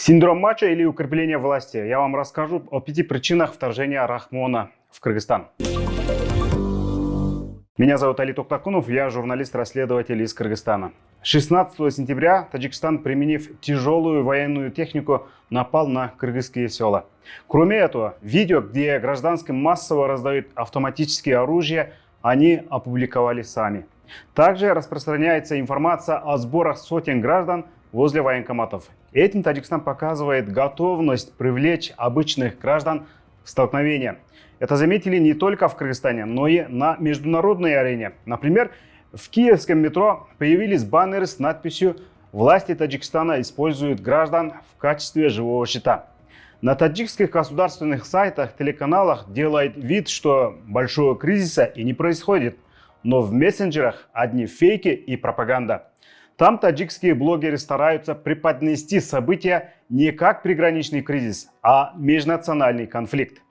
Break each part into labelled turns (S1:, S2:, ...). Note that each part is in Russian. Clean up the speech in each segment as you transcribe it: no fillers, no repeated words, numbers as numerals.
S1: Синдром мачо или укрепление власти. Я вам расскажу о 5 причинах вторжения Рахмона в Кыргызстан. Меня зовут Али Токтакунов, я журналист-расследователь из Кыргызстана. 16 сентября Таджикистан, применив тяжелую военную технику, напал на кыргызские села. Кроме этого, видео, где гражданским массово раздают автоматические оружия, они опубликовали сами. Также распространяется информация о сборах сотен граждан возле военкоматов. Этим Таджикистан показывает готовность привлечь обычных граждан в столкновение. Это заметили не только в Кыргызстане, но и на международной арене. Например, в киевском метро появились баннеры с надписью «Власти Таджикистана используют граждан в качестве живого щита». На таджикских государственных сайтах, телеканалах делают вид, что большого кризиса и не происходит. Но в мессенджерах одни фейки и пропаганда. Там таджикские блогеры стараются преподнести события не как приграничный кризис, а межнациональный конфликт.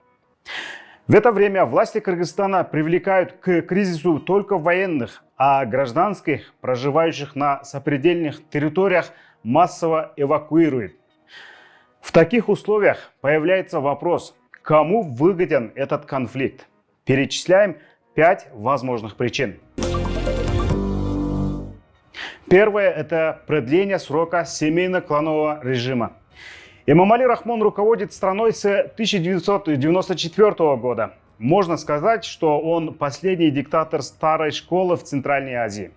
S1: В это время власти Кыргызстана привлекают к кризису только военных, а гражданских, проживающих на сопредельных территориях, массово эвакуируют. В таких условиях появляется вопрос, кому выгоден этот конфликт. Перечисляем 5 возможных причин. Первое – это продление срока семейно-кланового режима. Эмомали Рахмон руководит страной с 1994 года. Можно сказать, что он последний диктатор старой школы в Центральной Азии.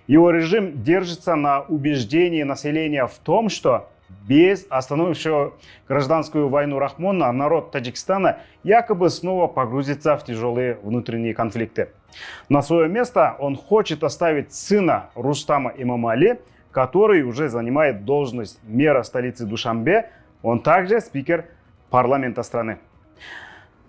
S1: Его режим держится на убеждении населения в том, что без остановившего гражданскую войну Рахмона народ Таджикистана якобы снова погрузится в тяжелые внутренние конфликты. На свое место он хочет оставить сына Рустама Эмомали, который уже занимает должность мэра столицы Душанбе. Он также спикер парламента страны.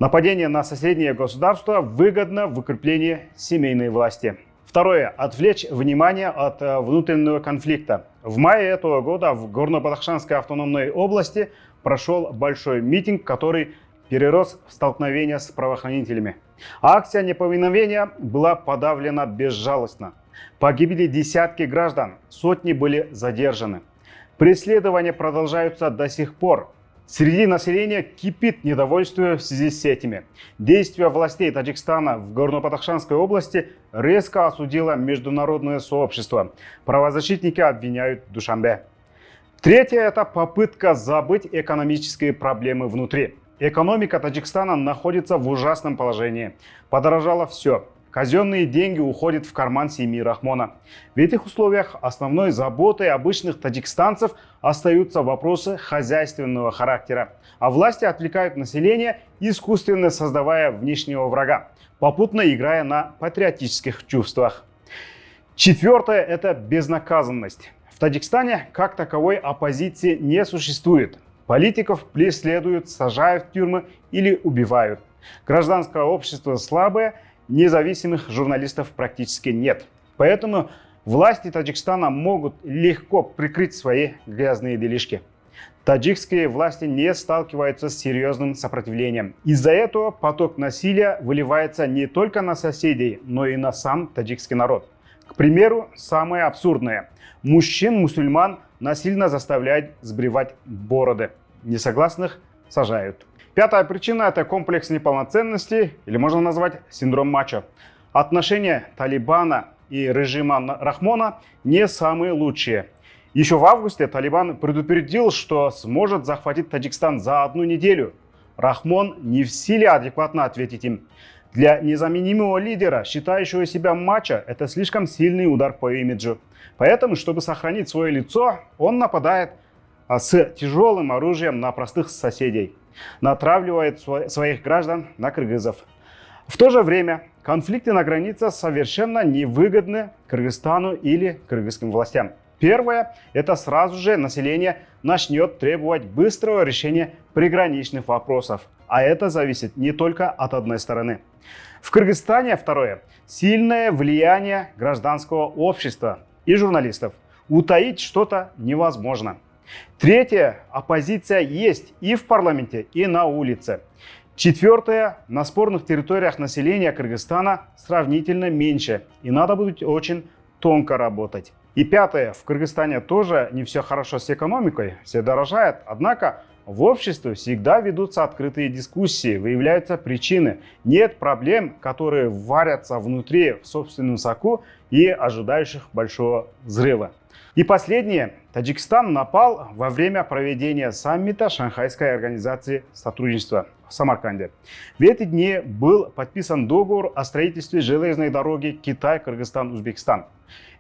S1: Нападение на соседнее государство выгодно в укреплении семейной власти. Второе. Отвлечь внимание от внутреннего конфликта. В мае этого года в Горно-Бадахшанской автономной области прошел большой митинг, который перерос в столкновение с правоохранителями. Акция неповиновения была подавлена безжалостно. Погибли десятки граждан, сотни были задержаны. Преследования продолжаются до сих пор. Среди населения кипит недовольство в связи с этими. Действия властей Таджикистана в Горно-Бадахшанской области резко осудило международное сообщество. Правозащитники обвиняют Душанбе. Третье – это попытка забыть экономические проблемы внутри. Экономика Таджикистана находится в ужасном положении. Подорожало все. Казенные деньги уходят в карман семьи Рахмона. В этих условиях основной заботой обычных таджикистанцев остаются вопросы хозяйственного характера. А власти отвлекают население, искусственно создавая внешнего врага, попутно играя на патриотических чувствах. Четвертое – это безнаказанность. В Таджикистане как таковой оппозиции не существует. Политиков преследуют, сажают в тюрьмы или убивают. Гражданское общество слабое, независимых журналистов практически нет. Поэтому власти Таджикистана могут легко прикрыть свои грязные делишки. Таджикские власти не сталкиваются с серьезным сопротивлением. Из-за этого поток насилия выливается не только на соседей, но и на сам таджикский народ. К примеру, самое абсурдное. Мужчин-мусульман насильно заставляют сбривать бороды. Несогласных сажают. Пятая причина – это комплекс неполноценности, или можно назвать синдром мачо. Отношения Талибана и режима Рахмона не самые лучшие. Еще в августе Талибан предупредил, что сможет захватить Таджикистан за 1 неделю. Рахмон не в силе адекватно ответить им. Для незаменимого лидера, считающего себя мачо, это слишком сильный удар по имиджу. Поэтому, чтобы сохранить свое лицо, он нападает с тяжелым оружием на простых соседей. Натравливает своих граждан на кыргызов. В то же время конфликты на границе совершенно невыгодны Кыргызстану или кыргызским властям. Первое – это сразу же население начнет требовать быстрого решения приграничных вопросов. А это зависит не только от одной стороны. В Кыргызстане, второе – сильное влияние гражданского общества и журналистов. Утаить что-то невозможно. Третье – оппозиция есть и в парламенте, и на улице. Четвертое – на спорных территориях населения Кыргызстана сравнительно меньше, и надо будет очень тонко работать. И пятое, в Кыргызстане тоже не все хорошо с экономикой, все дорожает, однако в обществе всегда ведутся открытые дискуссии, выявляются причины. Нет проблем, которые варятся внутри в собственном соку и ожидающих большого взрыва. И последнее. Таджикистан напал во время проведения саммита Шанхайской организации сотрудничества в Самарканде. В эти дни был подписан договор о строительстве железной дороги Китай-Кыргызстан-Узбекистан.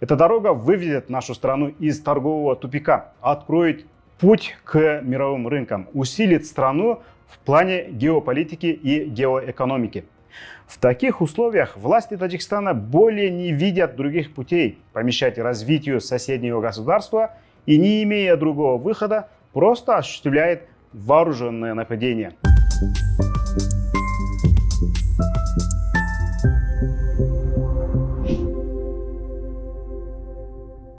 S1: Эта дорога выведет нашу страну из торгового тупика, откроет путь к мировым рынкам, усилит страну в плане геополитики и геоэкономики. В таких условиях власти Таджикистана более не видят других путей помешать развитию соседнего государства и, не имея другого выхода, просто осуществляет вооруженное нападение.